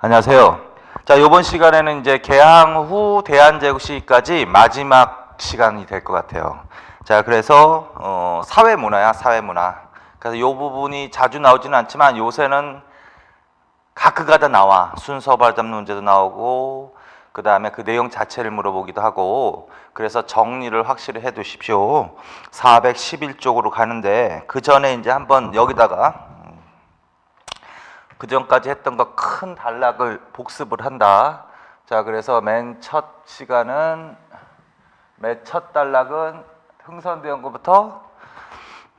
안녕하세요. 자, 이번 시간에는 이제 개항 후 대한제국 시기까지 마지막 시간이 될 것 같아요. 자, 그래서 사회문화야, 사회문화. 그래서 이 부분이 자주 나오지는 않지만 요새는 가끔가다 나와. 순서 발달 문제도 나오고, 그 다음에 그 내용 자체를 물어보기도 하고, 그래서 정리를 확실히 해 두십시오. 411쪽으로 가는데, 그 전에 이제 한번 여기다가 그 전까지 했던 거 큰 단락을 복습을 한다. 자, 그래서 맨 첫 단락은 흥선대원군부터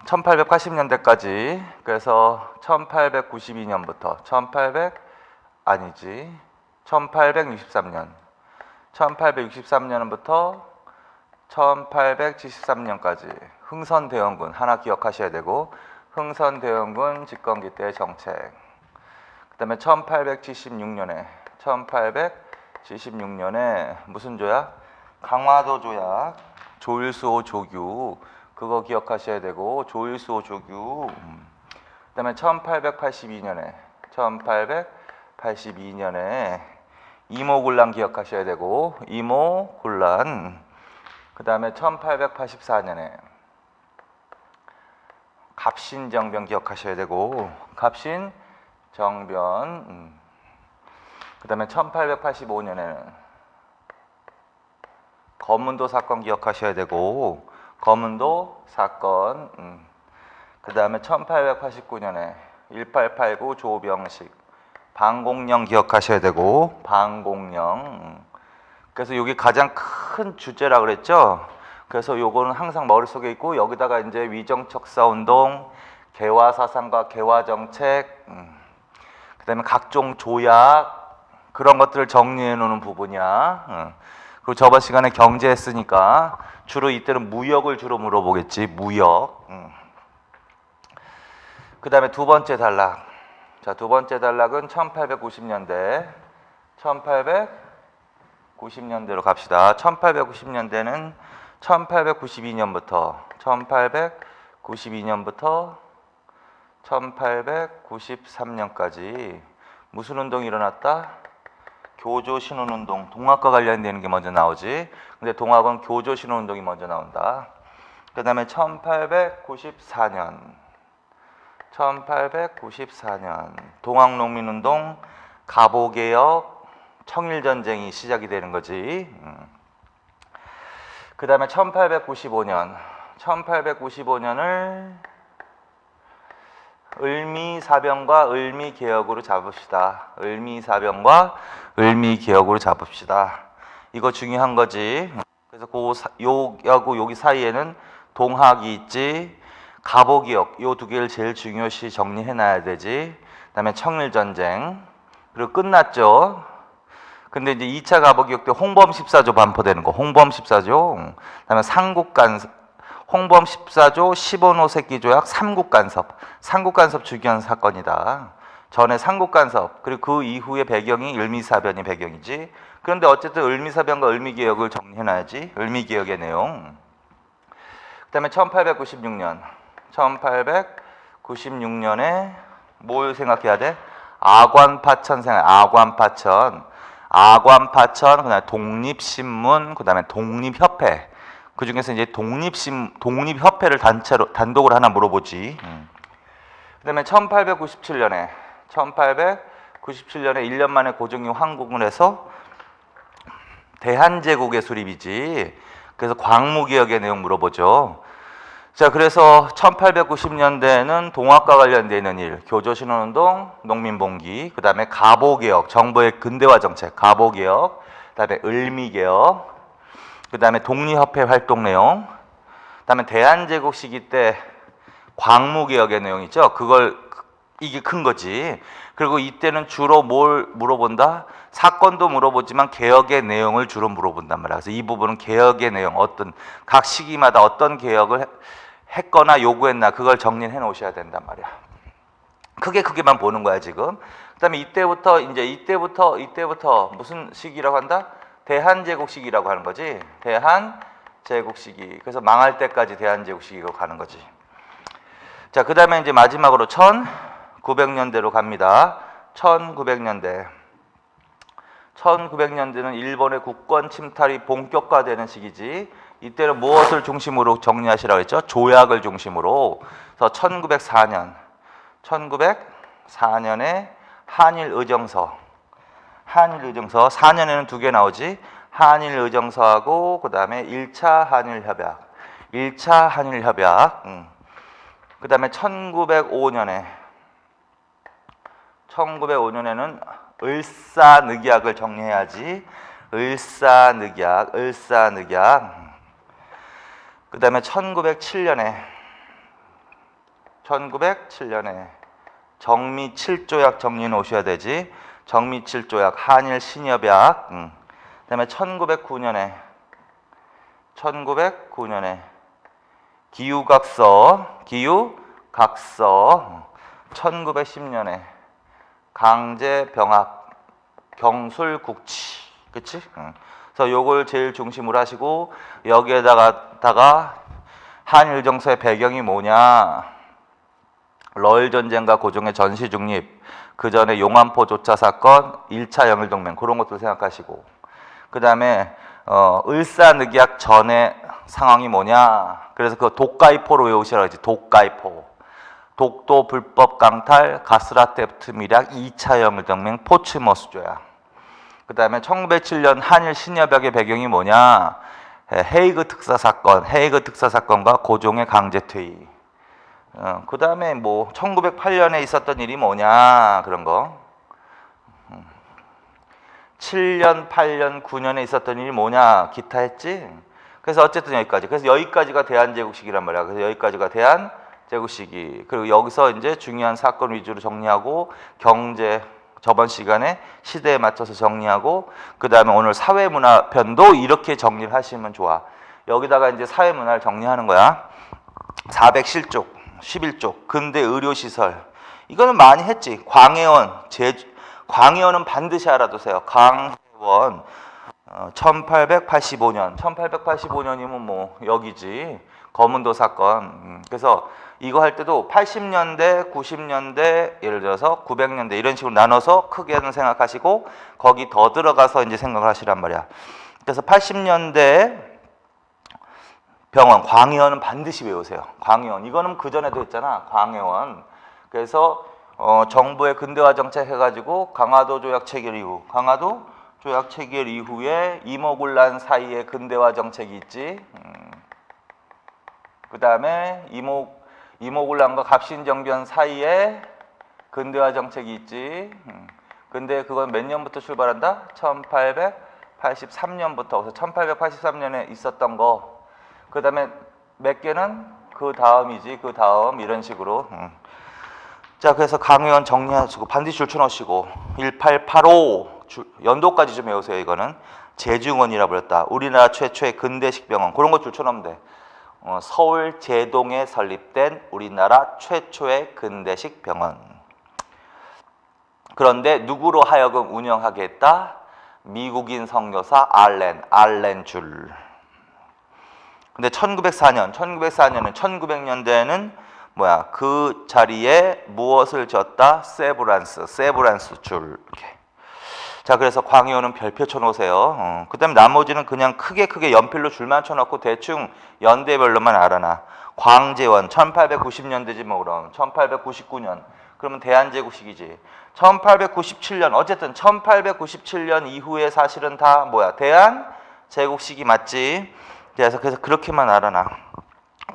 1880년대까지. 그래서 1892년부터 1863년 1863년부터 1873년까지 흥선대원군 하나 기억하셔야 되고, 흥선대원군 집권기 때의 정책. 그 다음에 1876년에 무슨 조약? 강화도 조약, 조일수호 조규, 그거 기억하셔야 되고, 조일수호 조규. 그 다음에 1882년에 이모군란 기억하셔야 되고, 이모군란. 그 다음에 1884년에 갑신정변 기억하셔야 되고, 갑신정변. 그 다음에 1885년에는 거문도 사건 기억하셔야 되고, 거문도 사건. 그 다음에 1889년에 1889 조병식 방공령 기억하셔야 되고, 방공령. 그래서 여기 가장 큰 주제라 그랬죠. 그래서 요거는 항상 머릿속에 있고, 여기다가 이제 위정척사운동, 개화사상과 개화정책, 그 다음에 각종 조약, 그런 것들을 정리해 놓는 부분이야. 그리고 저번 시간에 경제 했으니까 주로 이때는 무역을 주로 물어보겠지. 무역. 그 다음에 두 번째 단락. 자, 두 번째 단락은 1890년대. 1890년대로 갑시다. 1890년대는 1892년부터 1893년까지 무슨 운동이 일어났다? 교조신혼운동, 동학과 관련되는 게 먼저 나오지. 근데 동학은 교조신혼운동이 먼저 나온다. 그 다음에 1894년 동학농민운동, 갑오개혁, 청일전쟁이 시작이 되는 거지. 그 다음에 1895년을 을미사병과 을미개혁으로 잡읍시다. 을미사병과 을미개혁으로 잡읍시다. 이거 중요한 거지. 그래서 요하고 여기 사이에는 동학이 있지, 갑오개혁, 요 두 개를 제일 중요시 정리해놔야 되지. 그 다음에 청일전쟁. 그리고 끝났죠. 근데 이제 2차 갑오개혁 때 홍범 14조 반포되는 거, 홍범 14조. 그다음에 홍범 14조 15노 새끼 조약, 삼국간섭 주기한 사건이다. 전에 삼국간섭, 그리고 그 이후의 배경이 을미사변이 배경이지. 그런데 어쨌든 을미사변과 을미개혁을 정리해놔야지. 을미개혁의 내용. 그다음에 1896년에 뭘 생각해야 돼? 아관파천 그다음에 독립신문, 그다음에 독립협회. 그 중에서 이제 독립협회를 단독으로 하나 물어보지. 그다음에 1897년에 1년 만에 고종이 황국을 해서 대한제국의 수립이지. 그래서 광무개혁의 내용 물어보죠. 자, 그래서 1890년대에는 동학과 관련되는 일, 교조신혼운동, 농민봉기, 그 다음에 갑오개혁, 정부의 근대화 정책, 갑오개혁, 그 다음에 을미개혁, 그 다음에 독립협회 활동 내용, 그 다음에 대한제국 시기 때 광무개혁의 내용 있죠. 이게 큰 거지. 그리고 이때는 주로 뭘 물어본다? 사건도 물어보지만 개혁의 내용을 주로 물어본단 말이야. 그래서 이 부분은 개혁의 내용, 각 시기마다 어떤 개혁을 했거나 요구했나, 그걸 정리해 놓으셔야 된단 말이야. 크게만 보는 거야 지금. 그다음에 이때부터 무슨 시기라고 한다? 대한제국 시기라고 하는 거지. 대한제국 시기. 그래서 망할 때까지 대한제국 시기로 가는 거지. 자, 그다음에 이제 마지막으로 1900년대로 갑니다. 1900년대. 1900년대는 일본의 국권 침탈이 본격화되는 시기지. 이때는 무엇을 중심으로 정리하시라고 했죠? 조약을 중심으로. 그래서 1904년에 한일의정서. 4년에는 두 개 나오지. 한일의정서하고 그 다음에 1차 한일협약. 그 다음에 1905년에는 을사늑약을 정리해야지. 을사늑약. 그 다음에 1907년에 정미7조약 정리해 놓으셔야 되지. 정미7조약, 한일신협약. 그 다음에 1909년에 기후각서. 1910년에 강제병합, 경술국치. 그치? 그래서 요걸 제일 중심으로 하시고, 여기에다가 한일정서의 배경이 뭐냐? 러일 전쟁과 고종의 전시 중립, 그 전에 용안포 조차 사건, 1차 영일동맹, 그런 것들 생각하시고, 그 다음에 을사늑약 전의 상황이 뭐냐? 그래서 그 독가이포로 외우시라고 했지. 독가이포. 독도 불법 강탈, 가스라테프트 밀약, 2차 영일동맹, 포츠머스 조약. 그 다음에 1907년 한일 신협약의 배경이 뭐냐? 헤이그 특사 사건과 고종의 강제 퇴위. 그 다음에 뭐 1908년에 있었던 일이 뭐냐? 그런 거. 7년, 8년, 9년에 있었던 일이 뭐냐? 기타 했지? 그래서 어쨌든 여기까지. 그래서 여기까지가 대한제국시기란 말이야. 그래서 여기까지가 대한제국시기. 그리고 여기서 이제 중요한 사건 위주로 정리하고, 경제 저번 시간에 시대에 맞춰서 정리하고, 그 다음에 오늘 사회문화 편도 이렇게 정리를 하시면 좋아. 여기다가 이제 사회문화를 정리하는 거야. 407쪽, 11쪽, 근대 의료시설. 이거는 많이 했지. 광해원은 반드시 알아두세요. 광해원. 1885년이면 뭐 여기지. 거문도 사건. 그래서 이거 할 때도 80년대, 90년대, 예를 들어서 900년대 이런 식으로 나눠서 크게는 생각하시고, 거기 더 들어가서 이제 생각을 하시란 말이야. 그래서 80년대 병원, 광해원은 반드시 외우세요. 광해원. 이거는 그 전에도 했잖아. 광해원. 그래서 정부의 근대화 정책 해가지고 강화도 조약 체결 이후에 이모군란 사이에 근대화 정책이 있지. 그 다음에 이모군란과 갑신정변 사이에 근대화 정책이 있지. 근데 그건 몇 년부터 출발한다? 1883년부터. 그래서 1883년에 있었던 거. 그 다음에 몇 개는 그 다음이지. 그 다음 이런 식으로. 자, 그래서 강의원 정리하시고 반드시 줄쳐놓으시고, 1885 연도까지 좀 외우세요. 이거는 제중원이라 불렸다. 우리나라 최초의 근대식 병원. 그런 거 줄쳐놓으면 돼. 서울 제동에 설립된 우리나라 최초의 근대식 병원. 그런데 누구로 하여금 운영하게 했다? 미국인 선교사 알렌 줄. 근데 1904년에는 1900년대에는 뭐야? 그 자리에 무엇을 졌다? 세브란스 줄. 이렇게. 자, 그래서 광해원은 별표 쳐놓으세요. 그 다음에 나머지는 그냥 크게 연필로 줄만 쳐놓고 대충 연대별로만 알아놔. 광제원 1890년대지 뭐. 그럼 1899년 그러면 대한제국시기지. 1897년 어쨌든 1897년 이후에 사실은 다 뭐야? 대한제국시기 맞지? 그래서 그렇게만 알아놔.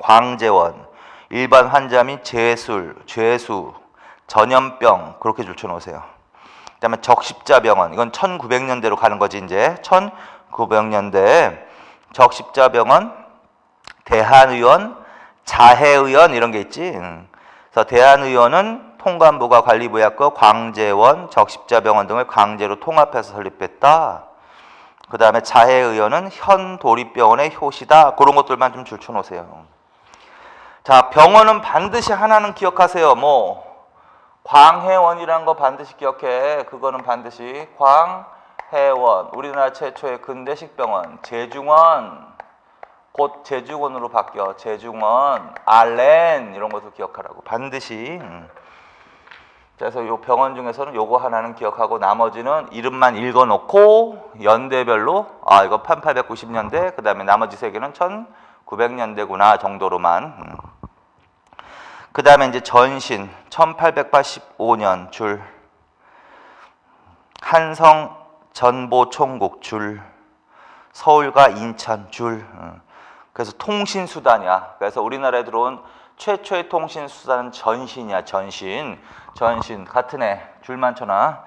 광제원, 일반 환자 및 죄수, 전염병 그렇게 줄쳐놓으세요. 그 다음에 적십자병원, 이건 1900년대로 가는 거지. 이제 1900년대 적십자병원, 대한의원, 자해의원 이런 게 있지. 그래서 대한의원은 통관부가 관리부였고, 광제원, 적십자병원 등을 강제로 통합해서 설립했다. 그 다음에 자해의원은 현도립병원의 효시다. 그런 것들만 좀 줄쳐놓으세요. 자, 병원은 반드시 하나는 기억하세요. 뭐 광해원이라는 거 반드시 기억해. 그거는 반드시 광해원, 우리나라 최초의 근대식 병원. 제중원, 곧 제중원으로 바뀌어. 제중원, 알렌 이런 것도 기억하라고 반드시. 그래서 요 병원 중에서는 요거 하나는 기억하고 나머지는 이름만 읽어놓고 연대별로 이거 1890년대 그 다음에 나머지 세 개는 1900년대구나 정도로만. 그 다음에 이제 전신 1885년 줄 한성 전보총국 줄 서울과 인천 줄. 그래서 통신수단이야. 그래서 우리나라에 들어온 최초의 통신수단은 전신이야. 전신 같은 애 줄만 쳐놔.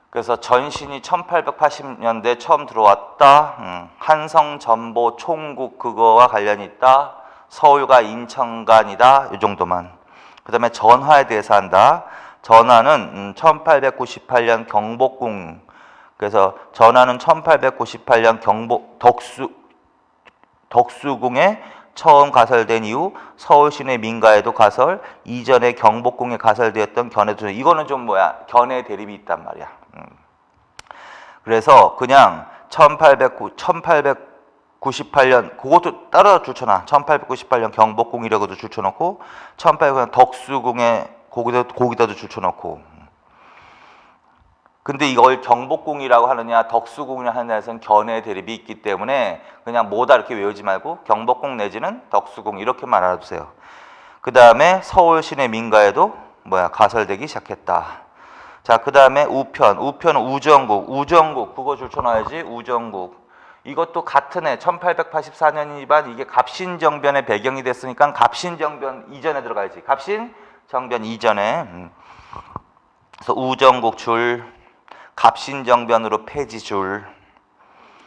그래서 전신이 1880년대 처음 들어왔다. 한성 전보 총국 그거와 관련이 있다. 서울과 인천 간이다. 이 정도만. 그 다음에 전화에 대해서 한다. 전화는 1898년 경복궁. 그래서 전화는 1898년 덕수궁에 처음 가설된 이후 서울 시내 민가에도 가설, 이전에 경복궁에 가설되었던 견해도 이거는 좀 견해 대립이 있단 말이야. 그래서 그냥 1898년 그것도 따로 줄쳐놔. 1898년 경복궁이라고도 줄쳐놓고 1898년 덕수궁에 거기다도 줄쳐놓고. 근데 이걸 경복궁이라고 하느냐 덕수궁이라고 하느냐에서는 견해 대립이 있기 때문에 그냥 뭐다 이렇게 외우지 말고 경복궁 내지는 덕수궁 이렇게만 알아두세요. 그 다음에 서울 시내 민가에도 가설되기 시작했다. 자, 그 다음에 우편은 우정국 그거 줄쳐놔야지. 우정국 이것도 같은 해 1884년이지만 이게 갑신정변의 배경이 됐으니까 갑신정변 이전에 들어가야지. 갑신정변 이전에. 그래서 우정국 줄 갑신정변으로 폐지 줄.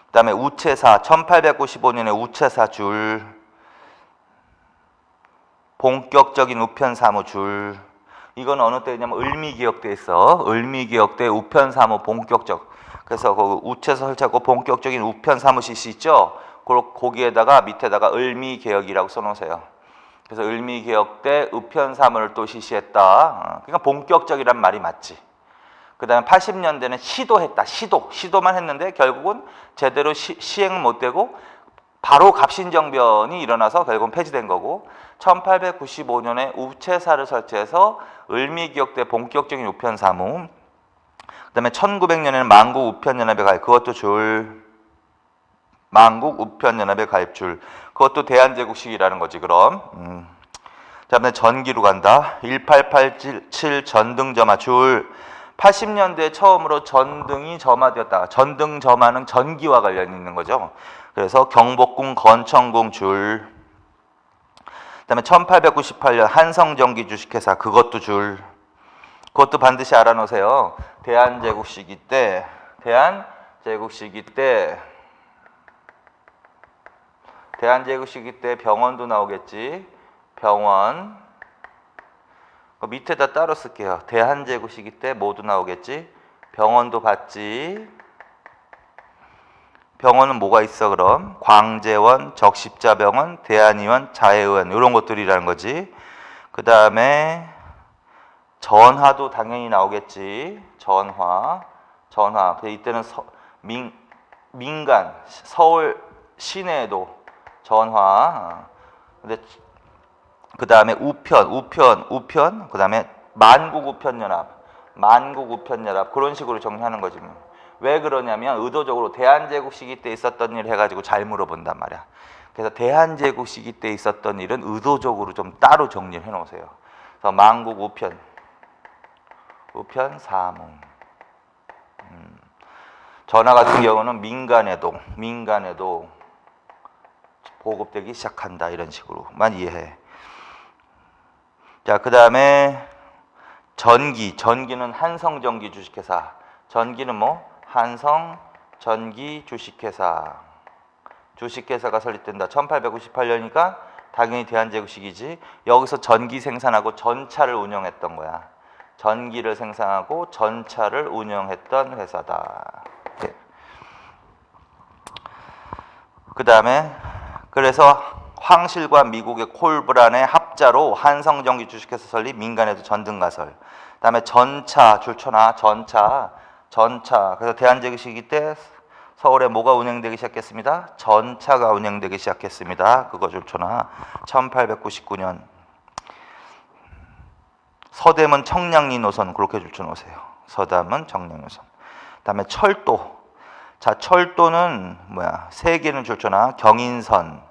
그 다음에 우체사 1895년에 우체사 줄. 본격적인 우편사무 줄. 이건 어느 때냐면 을미개혁 때 있어. 을미개혁 때 우편사무 본격적. 그래서 그 우체사 설치하고 본격적인 우편사무 실시 있죠. 거기에다가 밑에다가 을미개혁이라고 써놓으세요. 그래서 을미개혁 때 우편사무를 또 실시했다. 그러니까 본격적이란 말이 맞지. 그 다음에 80년대는 시도했다. 시도만 했는데 결국은 제대로 시행은 못 되고 바로 갑신정변이 일어나서 결국은 폐지된 거고 1895년에 우체사를 설치해서 을미개혁 때 본격적인 우편사무. 그 다음에 1900년에는 만국우편연합에 가입. 그것도 줄. 만국우편연합에 가입 줄. 그것도 대한제국식이라는 거지 그럼. 그 다음에 전기로 간다. 1887 전등점화 줄. 80년대 처음으로 전등이 점화되었다. 전등 점화는 전기와 관련이 있는 거죠. 그래서 경복궁 건천궁 줄. 그다음에 1898년 한성전기 주식회사 그것도 줄. 그것도 반드시 알아놓으세요. 대한제국 시기 때 병원도 나오겠지. 병원. 밑에다 따로 쓸게요. 대한제국 시기 때 모두 나오겠지. 병원도 봤지. 병원은 뭐가 있어 그럼? 광재원, 적십자병원, 대한의원, 자해의원 이런 것들이라는 거지. 그 다음에 전화도 당연히 나오겠지. 전화. 이때는 민간, 서울 시내에도 전화. 근데 그 다음에 우편, 그 다음에 만국우편연합 그런 식으로 정리하는 거지. 왜 그러냐면 의도적으로 대한제국 시기 때 있었던 일 해가지고 잘 물어본단 말이야. 그래서 대한제국 시기 때 있었던 일은 의도적으로 좀 따로 정리를 해놓으세요. 그래서 만국우편 사무. 전화 같은 경우는 민간에도 보급되기 시작한다 이런 식으로만 이해해. 자, 그 다음에 전기는 한성전기 주식회사. 전기는 한성전기 주식회사가 설립된다. 1898년이니까 당연히 대한제국식이지. 여기서 전기 생산하고 전차를 운영했던 거야. 전기를 생산하고 전차를 운영했던 회사다. 네. 그 다음에 그래서 황실과 미국의 콜브란의 합자로 한성전기 주식회사 설립, 민간에도 전등가설. 그다음에 전차 줄쳐놔. 전차. 그래서 대한제국 시기 때 서울에 뭐가 운행되기 시작했습니다? 전차가 운행되기 시작했습니다. 그거 줄쳐놔. 1899년. 서대문 청량리 노선 그렇게 줄쳐놓으세요. 서대문 청량리 노선. 그다음에 철도. 자, 철도는 뭐야? 세 개는 줄쳐놔. 경인선.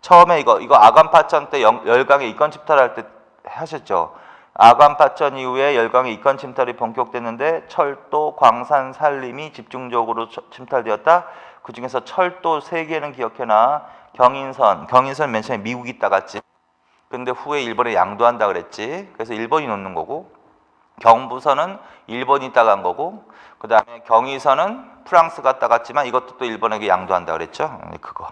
처음에 이거 아간파천 때 열강의 이권 침탈할 때 하셨죠. 아간파천 이후에 열강의 이권 침탈이 본격됐는데 철도, 광산, 산림이 집중적으로 침탈되었다. 그 중에서 철도 세 개는 기억해놔. 경인선 맨 처음에 미국이 따갔지. 근데 후에 일본에 양도한다 그랬지. 그래서 일본이 놓는 거고, 경부선은 일본이 따간 거고, 그 다음에 경의선은 프랑스가 따갔지만 이것도 또 일본에게 양도한다 그랬죠. 그거.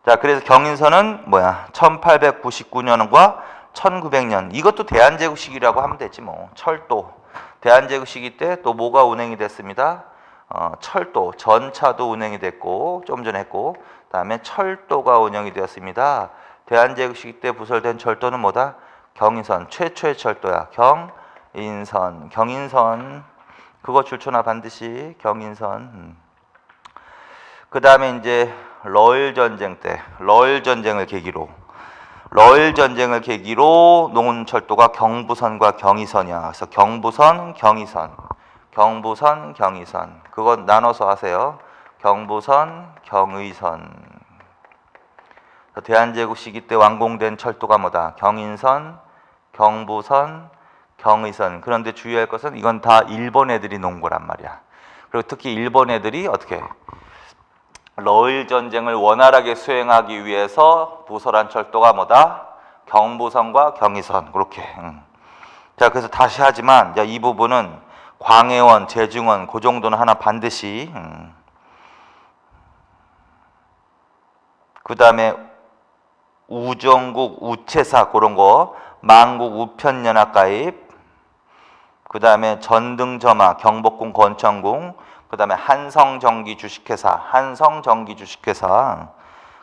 자, 그래서 경인선은 뭐야? 1899년과 1900년. 이것도 대한제국 시기라고 하면 되지 뭐. 철도. 대한제국 시기 때 또 뭐가 운행이 됐습니다. 철도. 전차도 운행이 됐고, 좀 전에 했고, 그다음에 철도가 운영이 되었습니다. 대한제국 시기 때 부설된 철도는 뭐다? 경인선. 최초의 철도야. 경인선. 그거 줄쳐놔 반드시. 경인선. 그 다음에 이제 러일 전쟁 때, 러일 전쟁을 계기로 놓은 철도가 경부선과 경의선이야. 그래서 경부선, 경의선. 그거 나눠서 하세요. 경부선, 경의선. 대한제국 시기 때 완공된 철도가 뭐다? 경인선, 경부선, 경의선. 그런데 주의할 것은 이건 다 일본 애들이 놓은 거란 말이야. 그리고 특히 일본 애들이 어떻게 러일 전쟁을 원활하게 수행하기 위해서 부설한 철도가 뭐다? 경부선과 경의선. 그렇게. 자, 그래서 다시 하지만 이 부분은 광해원, 제중원 그 정도는 하나 반드시. 그 다음에 우정국, 우체사 그런 거, 만국 우편연합가입, 그 다음에 전등점화, 경복궁, 권천궁, 그 다음에 한성전기 주식회사,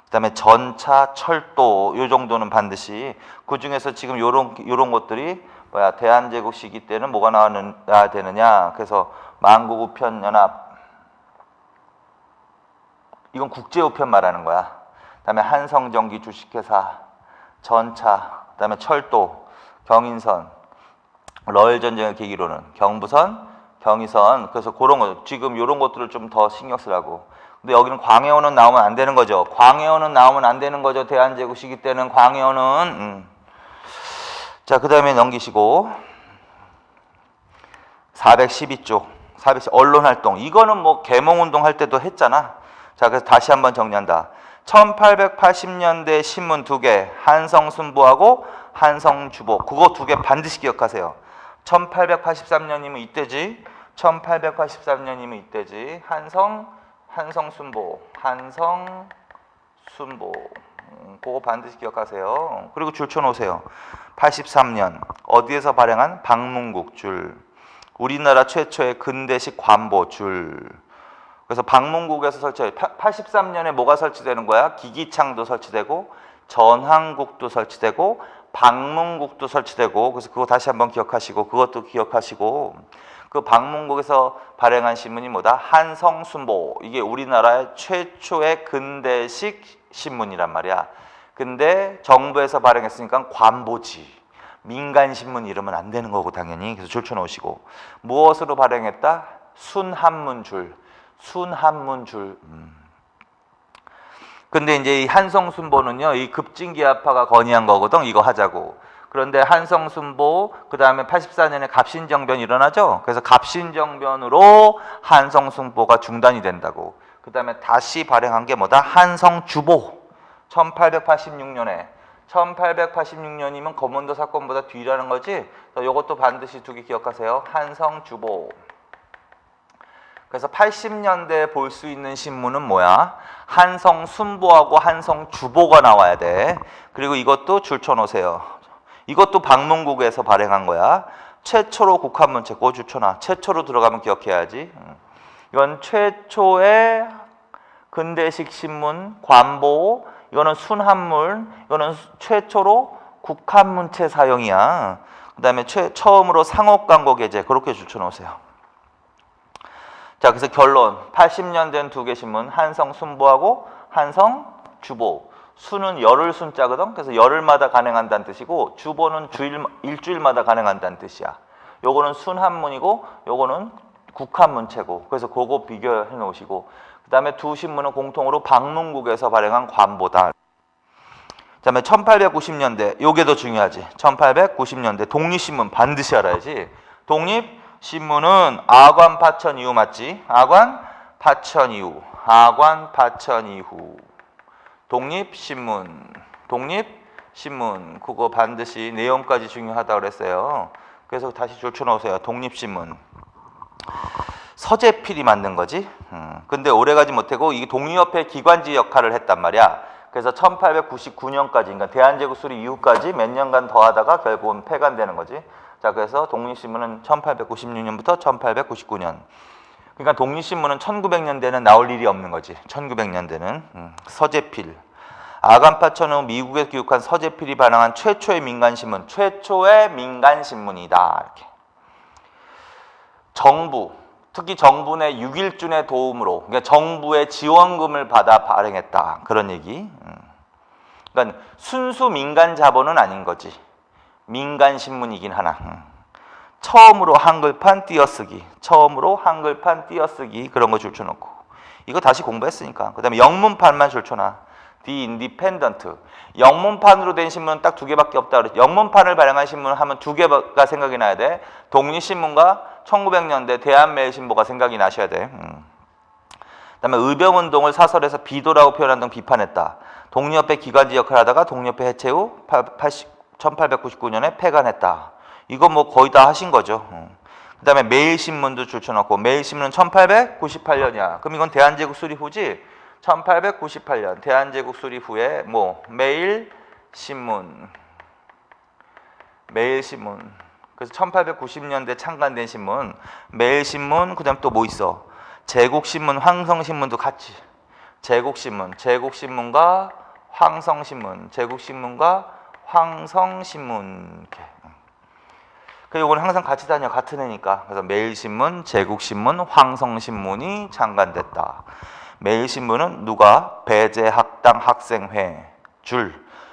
그 다음에 전차, 철도, 요 정도는 반드시. 그 중에서 지금 요런 것들이 뭐야? 대한제국 시기 때는 뭐가 나와야 되느냐? 그래서 만국우편연합, 이건 국제우편 말하는 거야. 그 다음에 한성전기 주식회사, 전차, 그 다음에 철도, 경인선, 러일 전쟁을 계기로는 경부선, 경의선. 그래서 그런 거 지금 이런 것들을 좀 더 신경 쓰라고. 근데 여기는 광해원은 나오면 안 되는 거죠. 대한제국 시기 때는 광해원은. 자, 그 다음에 넘기시고 412쪽 언론활동. 이거는 뭐 계몽운동 할 때도 했잖아. 자, 그래서 다시 한번 정리한다. 1880년대 신문 2개, 한성순보하고 한성주보. 그거 2개 반드시 기억하세요. 1883년이면 이때지. 한성순보. 그거 반드시 기억하세요. 그리고 줄 쳐놓으세요. 83년 어디에서 발행한 방문국 줄. 우리나라 최초의 근대식 관보 줄. 그래서 방문국에서 설치해. 83년에 뭐가 설치되는 거야? 기기창도 설치되고 전항국도 설치되고 방문국도 설치되고. 그래서 그거 다시 한번 기억하시고, 그것도 기억하시고, 그 방문국에서 발행한 신문이 뭐다? 한성순보. 이게 우리나라의 최초의 근대식 신문이란 말이야. 근데 정부에서 발행했으니까 관보지. 민간 신문 이러면 안 되는 거고 당연히. 그래서 줄쳐 놓으시고. 무엇으로 발행했다? 순한문줄. 근데 이제 이 한성순보는요, 이 급진기아파가 건의한 거거든. 이거 하자고. 그런데 한성순보, 그 다음에 84년에 갑신정변이 일어나죠. 그래서 갑신정변으로 한성순보가 중단이 된다고. 그 다음에 다시 발행한 게 뭐다? 한성주보. 1886년에. 1886년이면 거문도 사건보다 뒤라는 거지. 이것도 반드시 2개 기억하세요. 한성주보. 그래서 80년대에 볼 수 있는 신문은 뭐야? 한성순보하고 한성주보가 나와야 돼. 그리고 이것도 줄쳐 놓으세요. 이것도 방문국에서 발행한 거야. 최초로 국한문체, 그거 줄쳐놔. 최초로 들어가면 기억해야지. 이건 최초의 근대식 신문, 관보. 이거는 순한물. 이거는 최초로 국한문체 사용이야. 그 다음에 처음으로 상업광고 게재. 그렇게 줄쳐 놓으세요. 자, 그래서 결론. 80년 된 2개 신문, 한성순보하고 한성주보. 수는 열흘 순자거든. 그래서 열흘마다 간행한다는 뜻이고 주보는 일주일마다 간행한다는 뜻이야. 요거는 순한문이고 요거는 국한문체고. 그래서 그거 비교해 놓으시고 그 다음에 두 신문은 공통으로 방문국에서 발행한 관보다. 그 다음에 1890년대 요게 더 중요하지. 1890년대 독립신문 반드시 알아야지. 독립신문은 아관 파천 이후 맞지? 아관 파천 이후 독립신문 그거 반드시 내용까지 중요하다고 그랬어요. 그래서 다시 줄쳐놓으세요. 독립신문 서재필이 만든 거지. 근데 오래가지 못하고 이게 독립협회 기관지 역할을 했단 말이야. 그래서 1899년까지 그러니까 대한제국 수립 이후까지 몇 년간 더 하다가 결국은 폐간되는 거지. 자, 그래서 독립신문은 1896년부터 1899년. 그러니까 독립신문은 1900년대는 나올 일이 없는 거지. 1900년대는 서재필. 아간파천 후 미국에서 교육한 서재필이 발행한 최초의 민간신문, 민간신문이다. 이렇게. 정부, 특히 정부 내 6.1준의 도움으로, 그러니까 정부의 지원금을 받아 발행했다. 그런 얘기. 그러니까 순수 민간 자본은 아닌 거지. 민간신문이긴 하나. 처음으로 한글판 띄어쓰기, 그런 거 줄쳐놓고. 이거 다시 공부했으니까. 그 다음에 영문판만 줄쳐놔. The Independent. 영문판으로 된 신문은 딱 두 개밖에 없다 그랬죠. 영문판을 발행한 신문을 하면 두 개가 생각이 나야 돼. 독립신문과 1900년대 대한매일신보가 생각이 나셔야 돼. 그다음에 의병운동을 사설에서 비도라고 표현한 등 비판했다. 독립협회 기관지 역할을 하다가 독립협회 해체 후 1899년에 폐간했다. 이거 뭐 거의 다 하신 거죠. 그 다음에 매일신문도 줄쳐놓고 매일신문은 1898년이야. 그럼 이건 대한제국 수립 후지? 1898년 대한제국 수립 후에 뭐 매일신문 그래서 1890년대 창간된 신문 매일신문 그 다음 또 뭐 있어? 제국신문 황성신문도 같이 제국신문과 황성신문 이렇게. 그리고 이거는 항상 같이 다녀. 같은 애니까. 그래서 매일신문, 제국신문, 황성신문이 창간됐다. 매일신문은 누가? 배제학당 학생회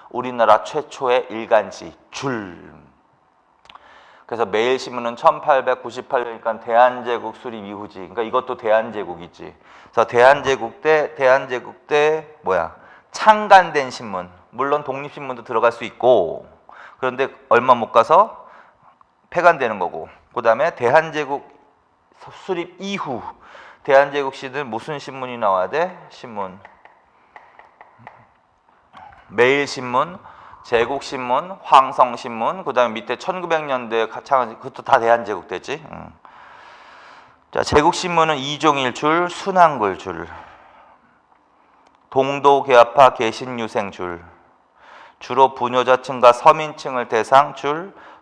우리나라 최초의 일간지 그래서 매일신문은 1898년이니까 대한제국 수립 이후지. 그러니까 이것도 대한제국이지. 그래서 대한제국 때 뭐야? 창간된 신문. 물론 독립신문도 들어갈 수 있고 그런데 얼마 못 가서 폐간되는 거고. 그 다음에 대한제국 수립 이후 대한제국 시는 무슨 신문이 나와야 돼? 신문. 매일신문, 제국신문, 황성신문, 그 다음에 밑에 1900년대 그것도 다 대한제국 되지. 자, 제국신문은 이종일 순한글 동도개화파 개신유생 주로 부녀자층과 서민층을 대상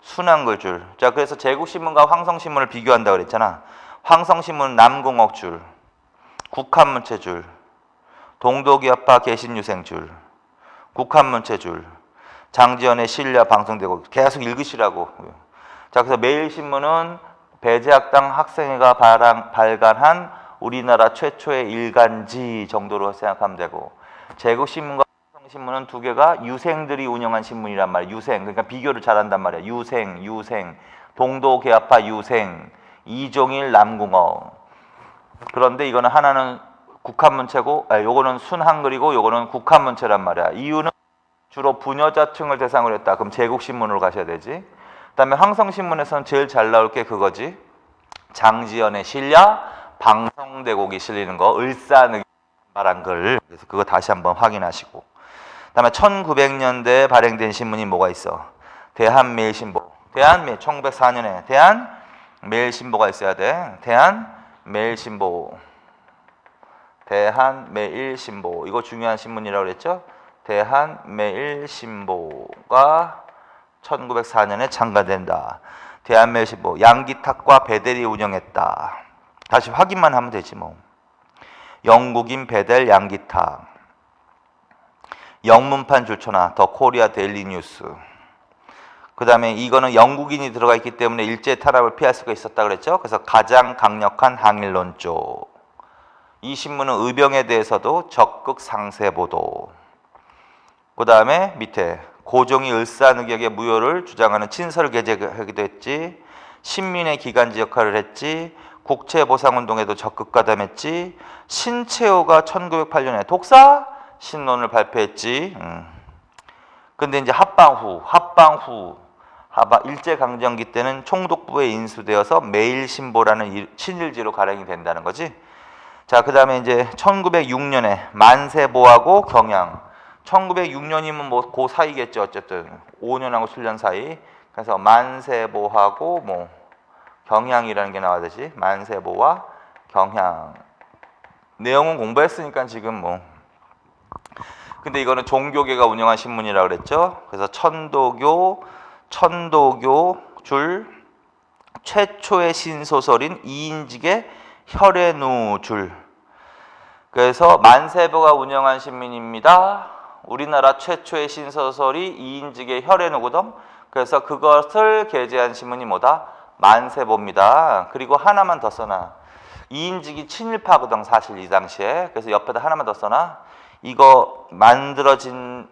순한글 자, 그래서 제국신문과 황성신문을 비교한다 그랬잖아. 황성신문은 남궁옥 국한문체 동도개화파 개신유생 국한문체 장지연의 신랴 방송되고 계속 읽으시라고. 자, 그래서 매일신문은 배제학당 학생회가 발간한 우리나라 최초의 일간지 정도로 생각하면 되고 제국신문과 황성신문은 두 개가 유생들이 운영한 신문이란 말이야. 유생. 그러니까 비교를 잘한단 말이야. 유생. 동도개화파 유생. 이종일 남궁옥. 그런데 이거는 하나는 국한문체고 요거는 순한글이고 요거는 국한문체란 말이야. 이유는 주로 부녀자층을 대상으로 했다. 그럼 제국신문으로 가셔야 되지. 그다음에 황성신문에서는 제일 잘 나올 게 그거지. 장지연의 신랴 방송대곡이 실리는 거. 을사늑 말한 글. 그래서 그거 다시 한번 확인하시고. 그다음에 1900년대에 발행된 신문이 뭐가 있어? 대한매일신보. 1904년에 대한매일신보가 있어야 돼. 대한매일신보. 이거 중요한 신문이라고 그랬죠? 대한매일신보가 1904년에 창간된다. 대한매일신보 양기탁과 배델이 운영했다. 다시 확인만 하면 되지 뭐. 영국인 배델 양기탁. 영문판 줄쳐놔. 더 코리아 데일리 뉴스. 그 다음에 이거는 영국인이 들어가 있기 때문에 일제 탄압을 피할 수가 있었다 그랬죠? 그래서 가장 강력한 항일론 쪽. 이 신문은 의병에 대해서도 적극 상세 보도. 그 다음에 밑에 고종이 을사늑약의 무효를 주장하는 친서를 게재하기도 했지. 신민의 기간지 역할을 했지. 국채보상운동에도 적극 가담했지. 신채호가 1908년에 독사 신론을 발표했지. 근데 이제 합방 후 일제강점기 때는 총독부에 인수되어서 매일신보라는 친일지로 발행이 된다는 거지. 자, 그 다음에 이제 1906년에 만세보하고 경향. 1906년이면 뭐 그 사이겠죠. 어쨌든 5년하고 7년 사이. 그래서 만세보하고 뭐 경향이라는 게 나와야 되지. 만세보와 경향. 내용은 공부했으니까 지금 뭐. 근데 이거는 종교계가 운영한 신문이라고 그랬죠. 그래서 천도교 줄 최초의 신소설인 이인직의 혈의누 줄. 그래서 만세보가 운영한 신문입니다. 우리나라 최초의 신소설이 이인직의 혈의누거든. 그래서 그것을 게재한 신문이 뭐다? 만세보입니다. 그리고 하나만 더 써놔. 이인직이 친일파거든 사실 이 당시에. 그래서 옆에다 하나만 더 써놔. 이거 만들어진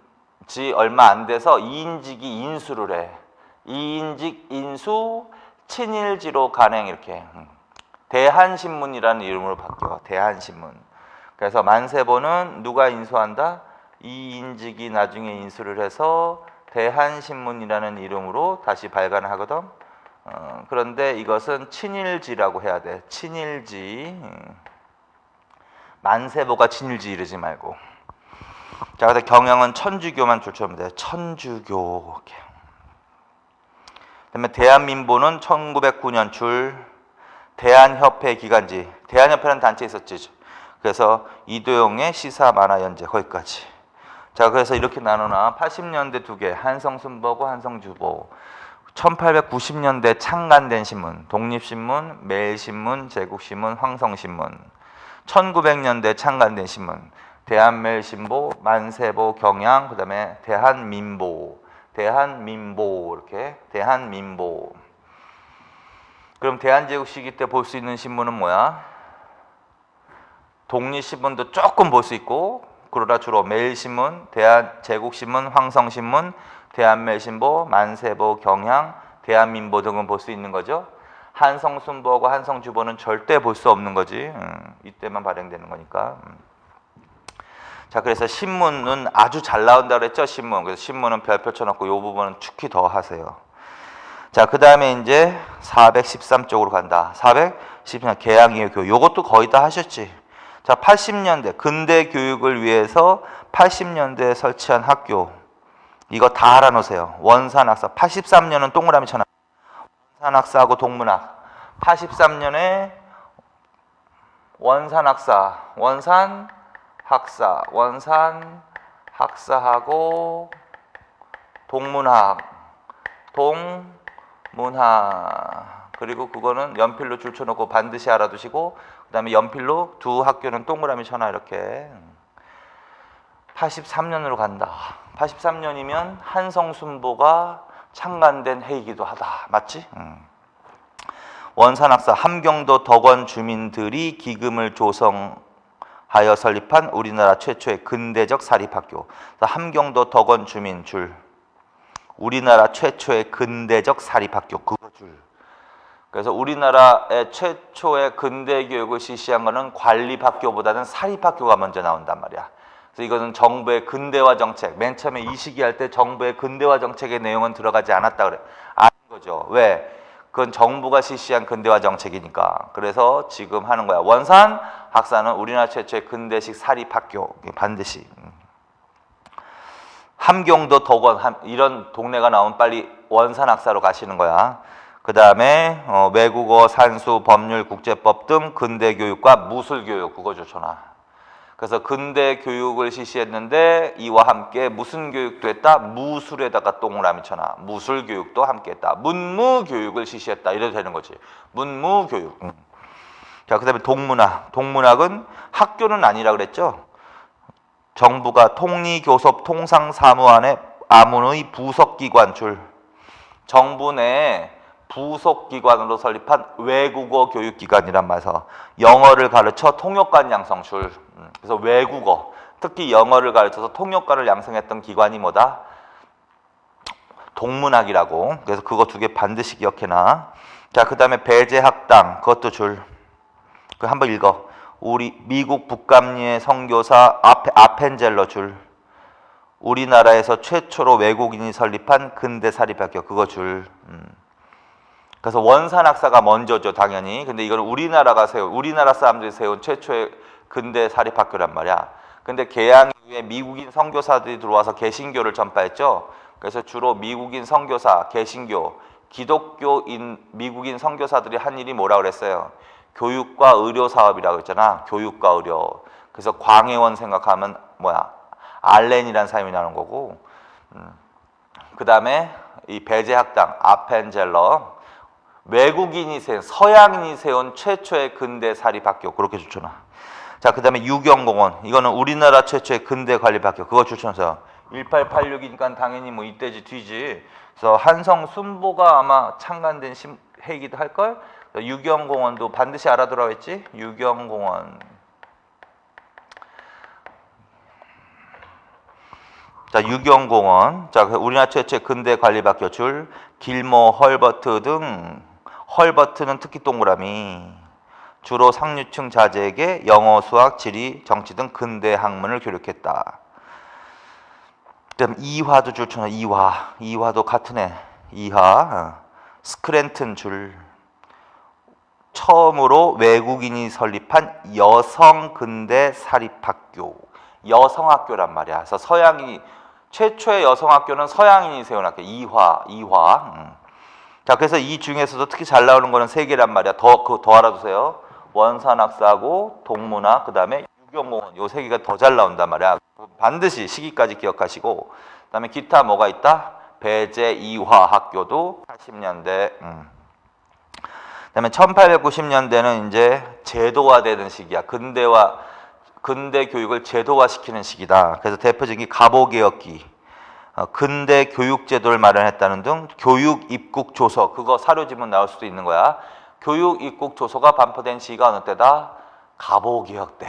지 얼마 안 돼서 이인직이 인수를 해. 이인직 인수 친일지로 간행 이렇게. 대한신문이라는 이름으로 바뀌어. 대한신문. 그래서 만세보는 누가 인수한다? 이인직이 나중에 인수를 해서 대한신문이라는 이름으로 다시 발간을 하거든. 그런데 이것은 친일지라고 해야 돼. 친일지. 만세보가 친일지 이러지 말고. 자, 그래서 경향은 천주교만 줄쳐면 돼. 천주교. 그다음에 대한민보는 1909년 줄. 대한협회 기간지. 대한협회라는 단체 있었지. 그래서 이도영의 시사 만화 연재 거기까지. 자, 그래서 이렇게 나누나 80년대 두 개. 한성순보고 한성주보. 1890년대 창간된 신문. 독립신문, 매일신문, 제국신문, 황성신문. 1900년대 창간된 신문. 대한매일신보, 만세보, 경향, 그 다음에 대한민보 이렇게 대한민보. 그럼 대한제국 시기 때 볼 수 있는 신문은 뭐야? 독립신문도 조금 볼 수 있고, 그러나 주로 매일신문, 대한제국신문, 황성신문, 대한매일신보, 만세보, 경향, 대한민보 등은 볼 수 있는 거죠. 한성순보하고 한성주보는 절대 볼 수 없는 거지. 이때만 발행되는 거니까. 자, 그래서 신문은 아주 잘 나온다 그랬죠. 신문. 그래서 신문은 별표 쳐놓고 이 부분은 축히 더 하세요. 자, 그 다음에 이제 413쪽으로 간다. 413 개항이요 교육. 요것도 거의 다 하셨지. 자, 80년대 근대 교육을 위해서 80년대에 설치한 학교. 이거 다 알아놓으세요. 원산학사. 83년은 동그라미 쳐놔. 원산학사하고 동문학. 83년에 원산학사하고 동문학. 그리고 그거는 연필로 줄쳐놓고 반드시 알아두시고, 그 다음에 연필로 두 학교는 동그라미 쳐놔 이렇게. 83년으로 간다. 83년이면 한성순보가 창간된 해이기도 하다. 맞지? 원산학사 함경도 덕원 주민들이 기금을 조성하여 설립한 우리나라 최초의 근대적 사립학교. 함경도 덕원 주민 줄. 우리나라 최초의 근대적 사립학교. 그거 줄. 그래서 우리나라의 최초의 근대 교육을 실시한 것은 관립학교보다는 사립학교가 먼저 나온단 말이야. 그래서 이거는 정부의 근대화 정책. 맨 처음에 이 시기 할 때 정부의 근대화 정책의 내용은 들어가지 않았다 그래. 아는 거죠. 왜? 그건 정부가 실시한 근대화 정책이니까. 그래서 지금 하는 거야. 원산 학사는 우리나라 최초의 근대식 사립학교. 반드시. 함경도 덕원 이런 동네가 나오면 빨리 원산 학사로 가시는 거야. 그 다음에 외국어, 산수, 법률, 국제법 등 근대 교육과 무술 교육 그거 좋잖아. 그래서 근대 교육을 실시했는데 이와 함께 무슨 교육도 했다? 무술에다가 동그라미 쳐놔. 무술 교육도 함께 했다. 문무 교육을 실시했다. 이래도 되는 거지. 문무 교육. 자, 그다음에 동문학. 동문학은 학교는 아니라 그랬죠. 정부가 통리교섭 통상사무안의 아문의 부속기관 줄. 정부 내 부속기관으로 설립한 외국어 교육기관이란 말에서 영어를 가르쳐 통역관 양성 줄. 그래서 외국어. 특히 영어를 가르쳐서 통역가를 양성했던 기관이 뭐다? 동문학이라고. 그래서 그거 두 개 반드시 기억해놔. 자, 그 다음에 배제학당, 그것도 줄. 그 한번 읽어. 우리 미국 북감리의 선교사 아펜젤러 줄. 우리나라에서 최초로 외국인이 설립한 근대 사립학교, 그거 줄. 그래서 원산학사가 먼저죠, 당연히. 근데 이거는 우리나라 사람들이 세운 최초의 근대 사립학교란 말이야. 근데 개항 이후에 미국인 선교사들이 들어와서 개신교를 전파했죠. 그래서 주로 미국인 선교사, 개신교, 기독교인 미국인 선교사들이 한 일이 뭐라 그랬어요? 교육과 의료 사업이라고 했잖아. 교육과 의료. 그래서 광해원 생각하면 뭐야? 알렌이라는 사람이 나오는 거고. 그 다음에 이 배제학당 아펜젤러, 외국인이 세운, 서양인이 세운 최초의 근대 사립학교, 그렇게 추천하. 자, 그 다음에 유경공원, 이거는 우리나라 최초의 근대 관립학교, 그거 추천해서 1886이니까 당연히 뭐 이때지 뒤지. 그래서 한성 순보가 아마 창간된 해이기도 할걸. 유경공원도 반드시 알아두라고 했지. 유경공원. 자, 유경공원. 자, 우리나라 최초의 근대 관립학교 줄. 길모, 헐버트 등. 헐버트는 특히 동그라미. 주로 상류층 자제에게 영어, 수학, 지리, 정치 등 근대 학문을 교육했다. 그다음 이화도 줄쳐놔. 이화도 같은 애. 이화. 스크랜튼 줄. 처음으로 외국인이 설립한 여성 근대 사립학교. 여성학교란 말이야. 그래서 서양이 최초의 여성학교는 서양인이 세운 학교. 이화. 자, 그래서 이 중에서도 특히 잘 나오는 거는 세 개란 말이야. 더 알아두세요. 원산학사고 동문학, 그 다음에 유경공원, 요 세 개가 더 잘 나온단 말이야. 반드시 시기까지 기억하시고, 그 다음에 기타 뭐가 있다? 배제 이화 학교도 80년대. 그 다음에 1890년대는 이제 제도화되는 시기야. 근대 교육을 제도화시키는 시기다. 그래서 대표적인 게 갑오개혁기, 근대 교육제도를 마련했다는 등 교육 입국 조서, 그거 사료지문 나올 수도 있는 거야. 교육 입국 조서가 반포된 시기가 어느 때다? 갑오개혁 때.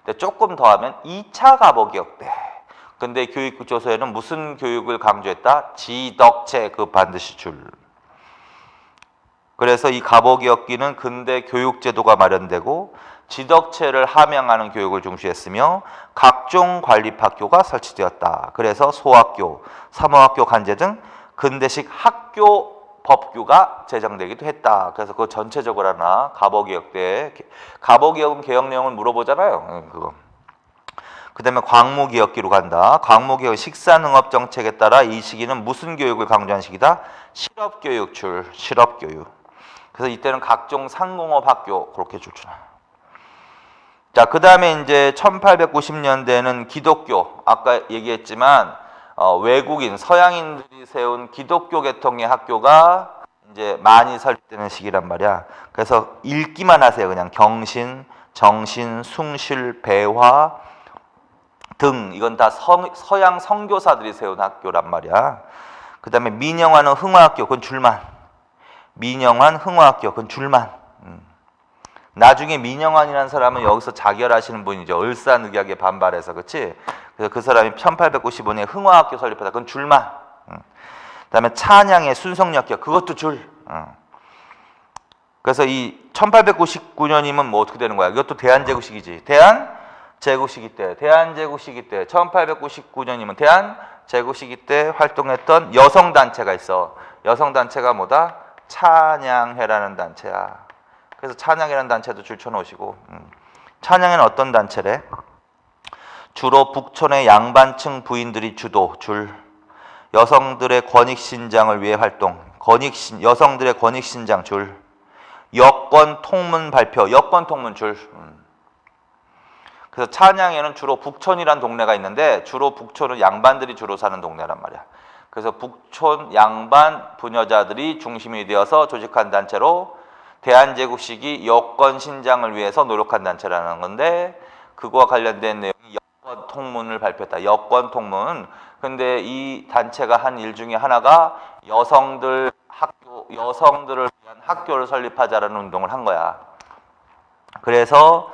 근데 조금 더 하면 2차 갑오개혁 때. 근데 교육 입국 조서에는 무슨 교육을 강조했다? 지덕체, 그 반드시 줄. 그래서 이 갑오개혁기는 근대 교육제도가 마련되고 지덕체를 함양하는 교육을 중시했으며 각종 관립학교가 설치되었다. 그래서 소학교, 사모학교 간제 등 근대식 학교 법규가 제정되기도 했다. 그래서 그거 전체적으로 하나 갑오개혁 때, 갑오개혁은 개혁 내용을 물어보잖아요. 그거. 그 다음에 광무개혁기로 간다. 광무개혁 식사능업 정책에 따라 이 시기는 무슨 교육을 강조한 시기다? 실업교육 줄, 실업교육. 그래서 이때는 각종 상공업 학교 그렇게 줄줄. 자, 그 다음에 이제 1890년대는 기독교, 아까 얘기했지만 외국인, 서양인들이 세운 기독교 계통의 학교가 이제 많이 설립되는 시기란 말이야. 그래서 읽기만 하세요. 그냥 경신, 정신, 숭실, 배화 등 이건 다 서양 선교사들이 세운 학교란 말이야. 그 다음에 민영화는 흥화학교, 그건 줄만. 민영환 흥화학교, 그건 줄만. 나중에 민영환이라는 사람은 여기서 자결하시는 분이죠. 을사늑약에 반발해서, 그렇지? 그래서 그 사람이 1895년에 흥화학교 설립하다. 그건 줄만. 그다음에 찬양의 순성역교, 그것도 줄. 그래서 이 1899년이면 뭐 어떻게 되는 거야? 이것도 대한제국시기지. 대한제국시기 때, 1899년이면 대한제국시기 때 활동했던 여성단체가 있어. 여성단체가 뭐다? 찬양회라는 단체야. 그래서 찬양이라는 단체도 줄쳐놓으시고, 찬양회는 어떤 단체래? 주로 북촌의 양반층 부인들이 주도, 여성들의 권익신장을 위해 활동, 여성들의 권익신장 여권 통문 발표, 여권 통문 그래서 찬양회는 주로 북촌이란 동네가 있는데 주로 북촌은 양반들이 주로 사는 동네란 말이야. 그래서 북촌 양반 부녀자들이 중심이 되어서 조직한 단체로 대한제국 시기 여권 신장을 위해서 노력한 단체라는 건데 그거와 관련된 내용이 여권 통문을 발표했다. 여권 통문. 근데 이 단체가 한 일 중에 하나가 여성들을 위한 학교를 설립하자라는 운동을 한 거야. 그래서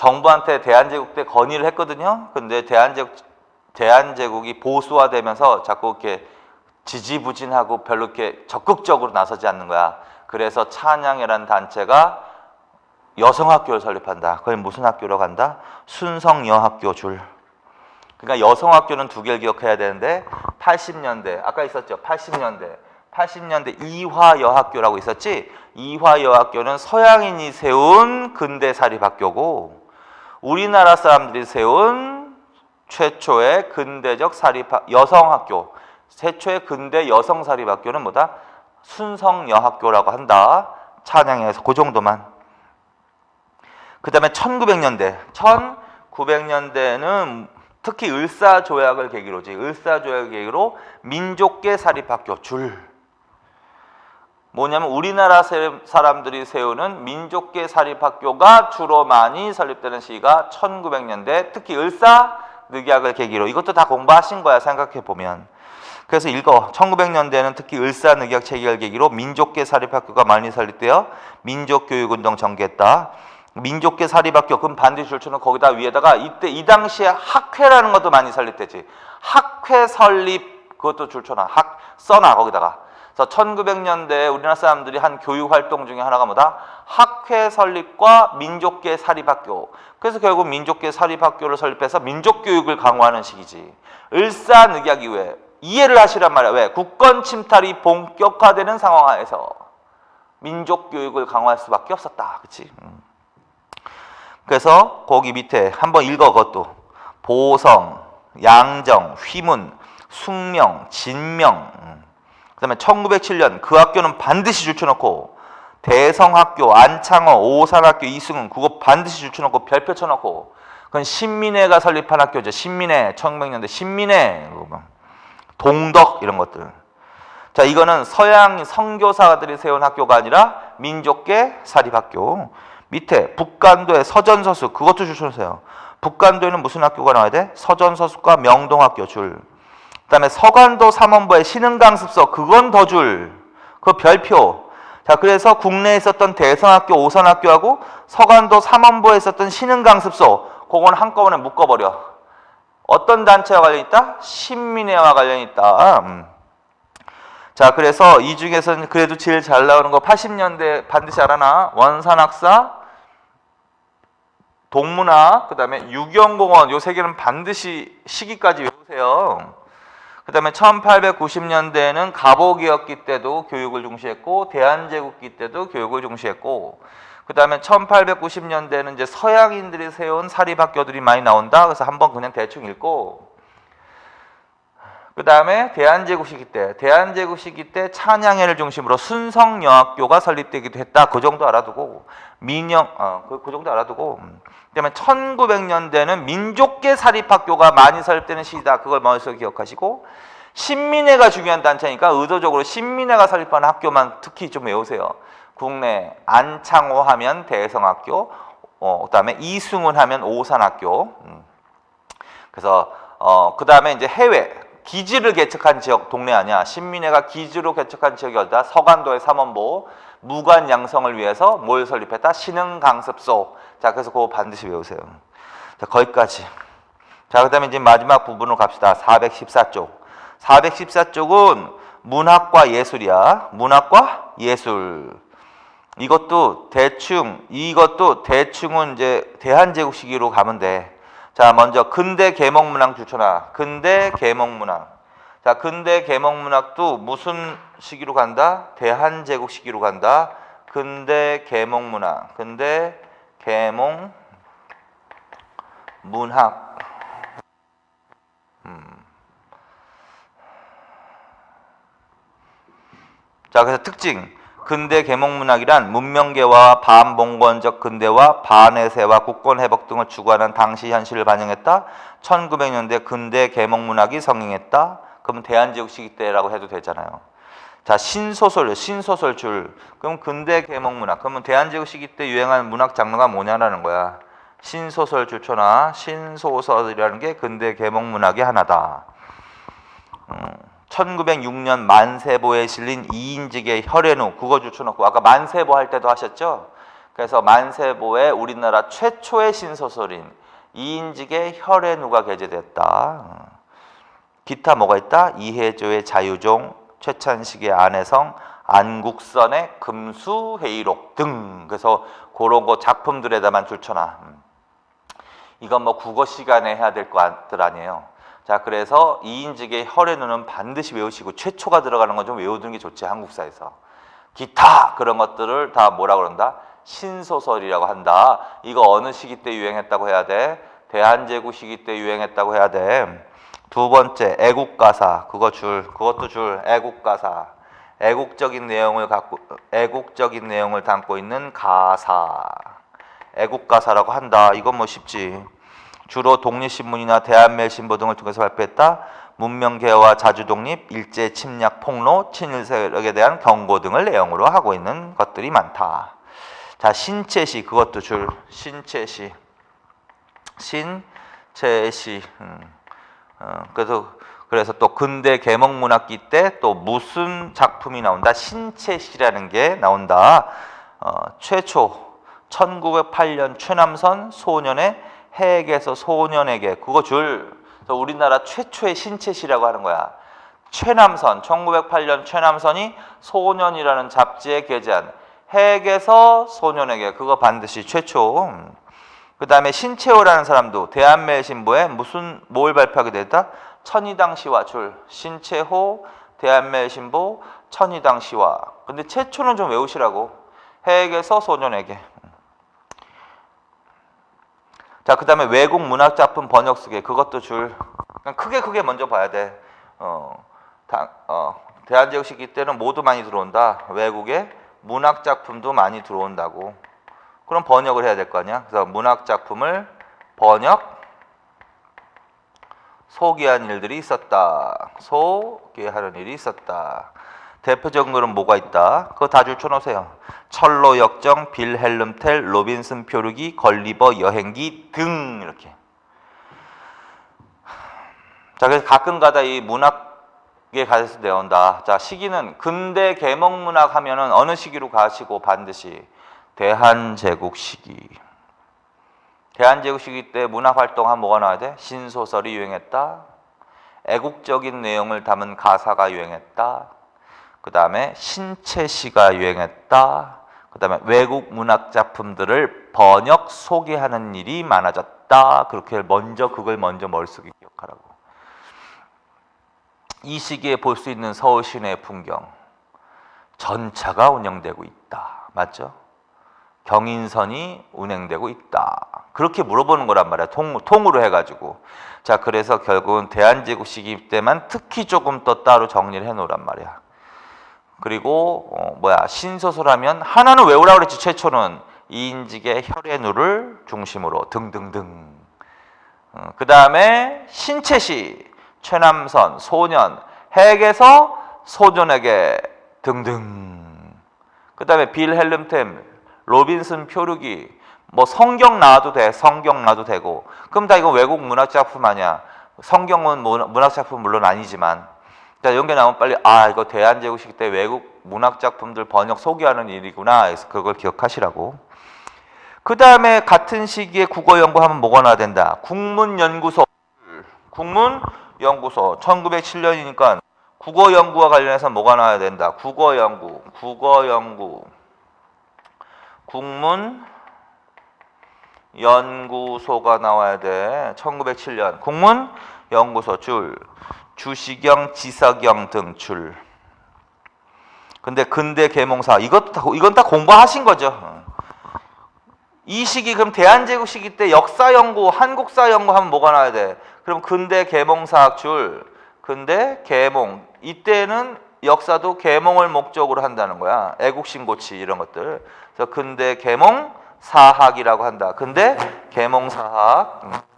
정부한테 대한제국 때 건의를 했거든요. 근데 대한제국이 보수화되면서 자꾸 이렇게 지지부진하고 별로 이렇게 적극적으로 나서지 않는 거야. 그래서 찬양회라는 단체가 여성학교를 설립한다. 그게 무슨 학교라고 한다? 순성여학교 줄. 그러니까 여성학교는 두 개를 기억해야 되는데 80년대 아까 있었죠. 80년대 이화여학교라고 있었지. 이화여학교는 서양인이 세운 근대 사립학교고 우리나라 사람들이 세운 최초의 근대적 여성학교, 최초의 근대 여성 사립학교는 뭐다? 순성여학교라고 한다. 찬양에서 그 정도만. 그 다음에 1900년대는 특히 을사조약을 계기로지. 을사조약을 계기로 민족계 사립학교 줄. 뭐냐면 우리나라 사람들이 세우는 민족계 사립학교가 주로 많이 설립되는 시기가 1900년대. 특히 을사늑약을 계기로. 이것도 다 공부하신 거야 생각해 보면. 그래서 읽어. 1900년대에는 특히 을사늑약 체계를 계기로 민족계 사립학교가 많이 설립되어 민족교육운동 전개했다. 민족계 사립학교 그럼 반드시 줄쳐는 거기다 위에다가 이 당시에 학회라는 것도 많이 설립되지. 학회 설립 그것도 줄쳐놔. 써놔 거기다가. 그래서 1900년대에 우리나라 사람들이 한 교육 활동 중에 하나가 뭐다? 학회 설립과 민족계 사립학교. 그래서 결국 민족계 사립학교를 설립해서 민족교육을 강화하는 시기지. 을사늑약 이후에 이해를 하시란 말이야. 왜? 국권 침탈이 본격화되는 상황하에서 민족교육을 강화할 수밖에 없었다. 그치? 그래서 거기 밑에 한번 읽어 그것도. 보성, 양정, 휘문, 숙명, 진명. 그 다음에 1907년 그 학교는 반드시 줄쳐놓고 대성학교, 안창호, 오산학교, 이승훈 그거 반드시 줄쳐놓고 별표 쳐놓고 그건 신민회가 설립한 학교죠. 신민회 1900년대 신민회 동덕 이런 것들. 자 이거는 서양 선교사들이 세운 학교가 아니라 민족계 사립학교. 밑에 북간도의 서전서수 그것도 줄쳐놓으세요. 북간도에는 무슨 학교가 나와야 돼? 서전서수과 명동학교 줄. 그 다음에 서간도 삼원부의 신흥강습소 그건 더 줄. 그 별표. 자 그래서 국내에 있었던 대성학교 오선학교하고 서간도 삼원부에 있었던 신흥강습소 그건 한꺼번에 묶어버려. 어떤 단체와 관련이 있다? 신민회와 관련이 있다. 자 그래서 이 중에서는 그래도 제일 잘 나오는 거 80년대 반드시 알아놔. 원산학사 동문학, 그 다음에 유경공원 요 세 개는 반드시 시기까지 외우세요. 그 다음에 1890년대에는 갑오개혁기 때도 교육을 중시했고 대한제국기 때도 교육을 중시했고 그 다음에 1890년대에는 이제 서양인들이 세운 사립학교들이 많이 나온다. 그래서 한번 그냥 대충 읽고 그 다음에 대한제국 시기 때 찬양회를 중심으로 순성여학교가 설립되기도 했다. 그 정도 알아두고 그 정도 알아두고 그 다음에 1900년대는 민족계 사립학교가 많이 설립되는 시기다. 그걸 머릿속에 기억하시고 신민회가 중요한 단체니까 의도적으로 신민회가 설립한 학교만 특히 좀 외우세요. 국내 안창호 하면 대성학교, 그 다음에 이승훈 하면 오산학교. 그래서 그 다음에 이제 해외 기지를 개척한 지역 동네 아니야. 신민회가 기지로 개척한 지역이 어디다? 서간도의 삼원보 무관 양성을 위해서 뭘 설립했다? 신흥강습소. 자 그래서 그거 반드시 외우세요. 자 거기까지. 자 그다음에 이제 마지막 부분으로 갑시다. 414쪽. 414쪽은 문학과 예술이야. 문학과 예술. 이것도 대충은 이제 대한제국 시기로 가면 돼. 자 먼저 근대 계몽문학 줄쳐놔. 근대 계몽문학. 자 근대 계몽문학도 무슨 시기로 간다? 대한제국 시기로 간다. 근대 계몽문학. 근대 계몽문학. 자 그래서 특징. 근대 계몽문학이란 문명계와 반봉건적 근대와 반해세와 국권회복 등을 추구하는 당시 현실을 반영했다. 1900년대 근대 계몽문학이 성행했다. 그러면 대한제국 시기 때라고 해도 되잖아요. 자 신소설 줄. 그럼 근대 계몽문학. 그러면 대한제국 시기 때 유행하는 문학 장르가 뭐냐라는 거야. 신소설 줄쳐놔. 신소설이라는 게 근대 계몽문학의 하나다. 1906년 만세보에 실린 이인직의 혈해누 그거 줄쳐놓고 아까 만세보 할 때도 하셨죠? 그래서 만세보에 우리나라 최초의 신소설인 이인직의 혈의 누가 게재됐다. 기타 뭐가 있다? 이혜조의 자유종, 최찬식의 안혜성, 안국선의 금수회의록 등. 그래서 그런 거 작품들에다만 줄쳐놔. 이건 뭐 국어 시간에 해야 될 것들 아니에요. 자, 그래서 이인직의 혈의 누는 반드시 외우시고 최초가 들어가는 건 좀 외우는 게 좋지, 한국사에서. 기타 그런 것들을 다 뭐라 그런다? 신소설이라고 한다. 이거 어느 시기 때 유행했다고 해야 돼? 대한제국 시기 때 유행했다고 해야 돼. 두 번째, 애국가사. 그것도 줄. 애국가사. 애국적인 내용을 담고 있는 가사. 애국가사라고 한다. 이건 뭐 쉽지. 주로 독립신문이나 대한매일신보 등을 통해서 발표했다. 문명개화와 자주독립, 일제침략 폭로, 친일세력에 대한 경고 등을 내용으로 하고 있는 것들이 많다. 자, 신체시. 그것도 줄. 신체시. 그래서 또 근대 계몽문학기 때 또 무슨 작품이 나온다? 신체시라는 게 나온다. 최초 1908년 최남선 소년의 해에게서 소년에게. 그거 줄. 그래서 우리나라 최초의 신체시라고 하는 거야. 최남선 1908년 최남선이 소년이라는 잡지에 게재한 해에게서 소년에게. 그거 반드시 최초. 그 다음에 신채호라는 사람도 대한매일신보에 뭘 발표하게 됐다? 천이당시화 줄. 신채호 대한매일신보 천이당시화. 근데 최초는 좀 외우시라고. 해에게서 소년에게. 자, 그 다음에 외국 문학작품 번역 쓰기. 그것도 줄. 그냥 크게 먼저 봐야 돼. 대한제국 시기 때는 모두 많이 들어온다. 외국의 문학작품도 많이 들어온다고. 그럼 번역을 해야 될 거 아니야. 그래서 문학작품을 소개하는 일들이 있었다. 소개하는 일이 있었다. 대표적인 거는 뭐가 있다? 그거 다 줄쳐놓으세요. 철로 역정, 빌헬름 텔, 로빈슨 표류기, 걸리버 여행기 등. 이렇게. 자, 그래서 가끔가다 이 문학에 관해서 내온다. 자, 시기는 근대 계몽문학 하면은 어느 시기로 가시고 반드시 대한제국 시기. 대한제국 시기 때 문학 활동하면 뭐가 나와야 돼? 신소설이 유행했다. 애국적인 내용을 담은 가사가 유행했다. 그 다음에 신체시가 유행했다. 그 다음에 외국 문학 작품들을 번역, 소개하는 일이 많아졌다. 그걸 먼저 머릿속에 기억하라고. 이 시기에 볼 수 있는 서울 시내의 풍경. 전차가 운영되고 있다. 맞죠? 경인선이 운행되고 있다. 그렇게 물어보는 거란 말이야. 통으로 해가지고. 자, 그래서 결국은 대한제국 시기 때만 특히 조금 더 따로 정리를 해놓으란 말이야. 그리고 신소설 하면 하나는 외우라고 그랬지. 최초는 이인직의 혈의 누를 중심으로 등등등. 그 다음에 신체시, 최남선, 소년, 해에게서 소년에게 등등. 그 다음에 빌헬름 템, 로빈슨 표류기, 뭐 성경 나와도 돼. 성경 나와도 되고. 그럼 다 이거 외국 문학작품 아니야. 성경은 문학작품 물론 아니지만. 자, 이런 게 나오면 빨리 이거 대한제국 시기 때 외국 문학작품들 번역 소개하는 일이구나. 그래서 그걸 기억하시라고. 그 다음에 같은 시기에 국어 연구하면 뭐가 나와야 된다? 국문연구소. 1907년이니까 국어 연구와 관련해서 뭐가 나와야 된다? 국어 연구. 국문연구소가 나와야 돼. 1907년. 국문연구소 줄. 주시경, 지석영 등 줄. 근데 근대 계몽사 이건 다 공부하신 거죠. 이 시기 그럼 대한제국 시기 때 역사 연구, 한국사 연구하면 뭐가 나와야 돼? 그럼 근대 계몽사학 줄. 근대 계몽. 이때는 역사도 계몽을 목적으로 한다는 거야. 애국신고치 이런 것들. 그래서 근대 계몽사학이라고 한다. 근대 계몽사학.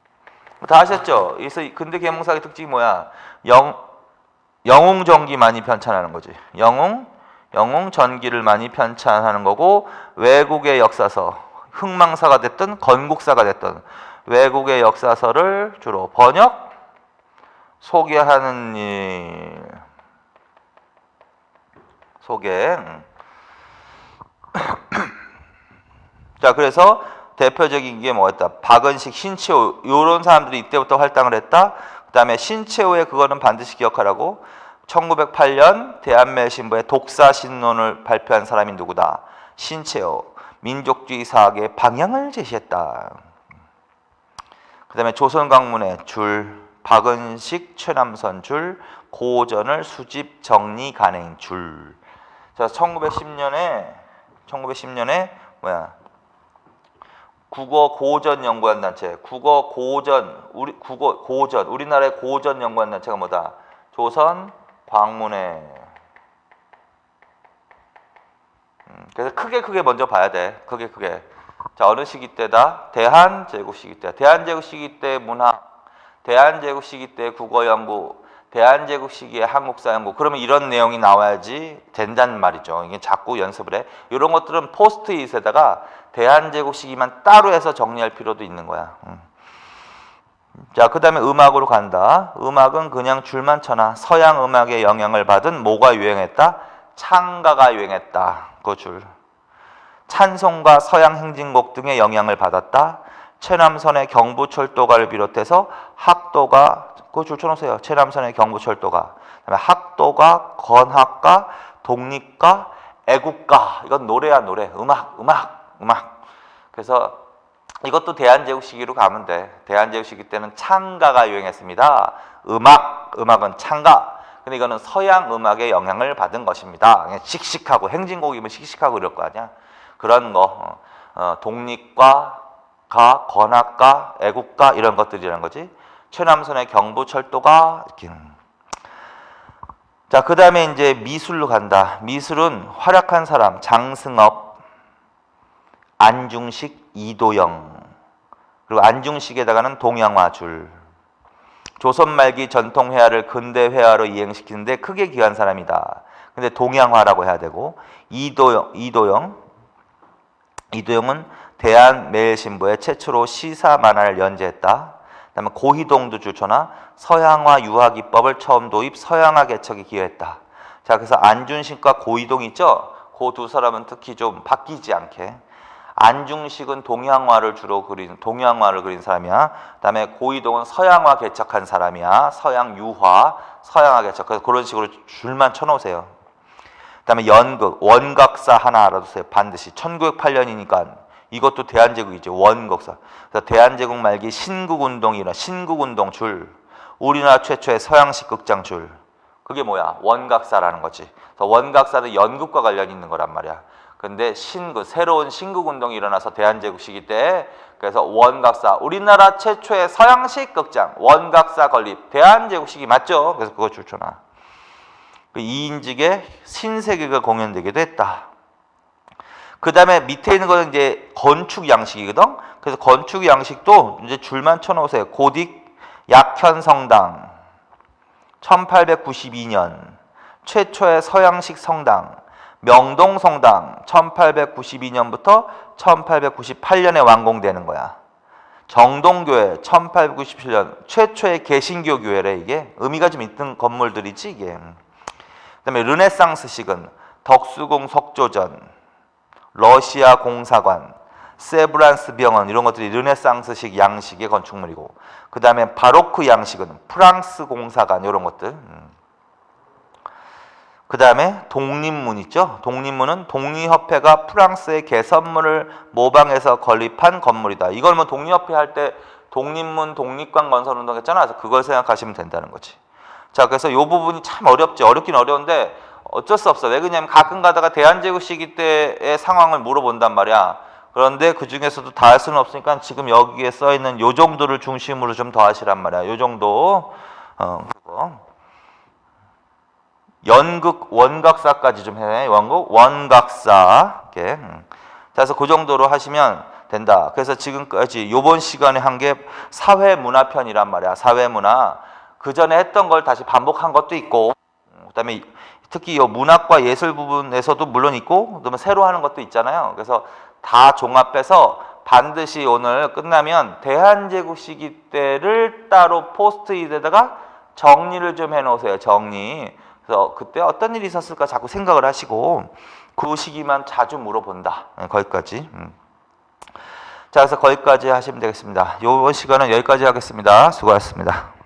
다 아셨죠? 그래서 근대 계몽사학의 특징이 뭐야? 영웅 전기 많이 편찬하는 거지. 영웅 전기를 많이 편찬하는 거고, 외국의 역사서, 흥망사가 됐든 건국사가 됐든 외국의 역사서를 주로 번역, 소개하는 일. 소개. 자, 그래서 대표적인 게 뭐였다? 박은식, 신채호 요런 사람들이 이때부터 활동을 했다. 그다음에 신채호의 그거는 반드시 기억하라고. 1908년 대한매신부의 독사신론을 발표한 사람이 누구다? 신채호. 민족주의 사학의 방향을 제시했다. 그다음에 조선강문의 줄, 박은식, 최남선 줄, 고전을 수집 정리 간행 줄. 자, 1910년에 뭐야? 국어 고전 연구원 단체. 국어 고전 우리나라의 고전 연구원 단체가 뭐다? 조선 광문회. 그래서 크게 먼저 봐야 돼. 크게. 자, 어느 시기 때다? 대한제국 시기 때. 대한제국 시기 때 문학, 대한제국 시기 때 국어 연구, 대한제국 시기의 한국사 연구. 그러면 이런 내용이 나와야지 된다는 말이죠. 이게 자꾸 연습을 해. 이런 것들은 포스트잇에다가 대한제국 시기만 따로 해서 정리할 필요도 있는 거야. 자, 그 다음에 음악으로 간다. 음악은 그냥 줄만 쳐놔. 서양 음악의 영향을 받은 뭐가 유행했다? 창가가 유행했다. 그 줄. 찬송가, 서양 행진곡 등의 영향을 받았다. 최남선의 경부철도가를 비롯해서 학도가, 그 줄 쳐놓으세요. 최남선의 경부철도가. 그다음에 학도가, 건학가, 독립가, 애국가. 이건 노래야, 노래. 음악. 그래서 이것도 대한제국 시기로 가면 돼. 대한제국 시기 때는 창가가 유행했습니다. 음악은 창가. 근데 이거는 서양 음악의 영향을 받은 것입니다. 그냥 씩씩하고, 행진곡이면 씩씩하고 이럴 거 아니야. 그런 거, 독립가, 건학가, 애국가 이런 것들이라는 거지. 최남선의 경부철도가 이렇게. 자, 그 다음에 이제 미술로 간다. 미술은 활약한 사람 장승업, 안중식, 이도영. 그리고 안중식에다가는 동양화 줄. 조선 말기 전통 회화를 근대 회화로 이행시키는데 크게 기여한 사람이다. 근데 동양화라고 해야 되고. 이도영은 대한매일신부에 최초로 시사 만화를 연재했다. 그다음에 고희동도 줄쳐나 서양화 유학기법을 처음 도입, 서양화 개척에 기여했다. 자, 그래서 안중식과 고희동 있죠? 그 두 사람은 특히 좀 바뀌지 않게. 안중식은 동양화를 그린 사람이야. 그다음에 고희동은 서양화 개척한 사람이야. 서양 유화, 서양화 개척. 그래서 그런 식으로 줄만 쳐놓으세요. 그다음에 연극, 원각사 하나 알아두세요. 반드시. 1908년이니까 이것도 대한제국이죠. 원각사. 그래서 대한제국 말기 신국운동 줄. 우리나라 최초의 서양식 극장 줄. 그게 뭐야? 원각사라는 거지. 그래서 원각사는 연극과 관련이 있는 거란 말이야. 근데 새로운 신국운동이 일어나서 대한제국 시기 때, 그래서 원각사, 우리나라 최초의 서양식 극장, 원각사 건립, 대한제국 시기 맞죠? 그래서 그거 줄쳐놔. 이인직의 신세계가 공연되기도 했다. 그 다음에 밑에 있는 거는 이제 건축 양식이거든? 그래서 건축 양식도 이제 줄만 쳐놓으세요. 고딕 약현성당, 1892년, 최초의 서양식 성당, 명동성당 1892년부터 1898년에 완공되는 거야. 정동교회 1897년 최초의 개신교 교회래. 이게 의미가 좀 있는 건물들이지 이게. 그다음에 르네상스식은 덕수궁 석조전, 러시아 공사관, 세브란스 병원 이런 것들이 르네상스식 양식의 건축물이고, 그 다음에 바로크 양식은 프랑스 공사관 이런 것들. 그 다음에 독립문 있죠. 독립문은 독립협회가 프랑스의 개선문을 모방해서 건립한 건물이다. 이걸 뭐 독립협회 할 때 독립문 독립관 건설운동 했잖아. 그래서 그걸 생각하시면 된다는 거지. 자, 그래서 이 부분이 참 어렵지. 어렵긴 어려운데 어쩔 수 없어. 왜 그러냐면 가끔 가다가 대한제국 시기 때의 상황을 물어본단 말이야. 그런데 그 중에서도 다 할 수는 없으니까 지금 여기에 써 있는 요 정도를 중심으로 좀 더 하시란 말이야. 요 정도. 그거. 연극 원각사까지 좀 해. 원각사. 이렇게. 그래서 그 정도로 하시면 된다. 그래서 지금까지 요번 시간에 한 게 사회문화편이란 말이야. 사회문화. 그 전에 했던 걸 다시 반복한 것도 있고, 그다음에 특히 이 문학과 예술 부분에서도 물론 있고, 그다음에 새로 하는 것도 있잖아요. 그래서 다 종합해서 반드시 오늘 끝나면 대한제국 시기 때를 따로 포스트잇에다가 정리를 좀 해놓으세요. 정리. 그래서 그때 어떤 일이 있었을까 자꾸 생각을 하시고 그 시기만 자주 물어본다. 거기까지. 자, 그래서 거기까지 하시면 되겠습니다. 이번 시간은 여기까지 하겠습니다. 수고하셨습니다.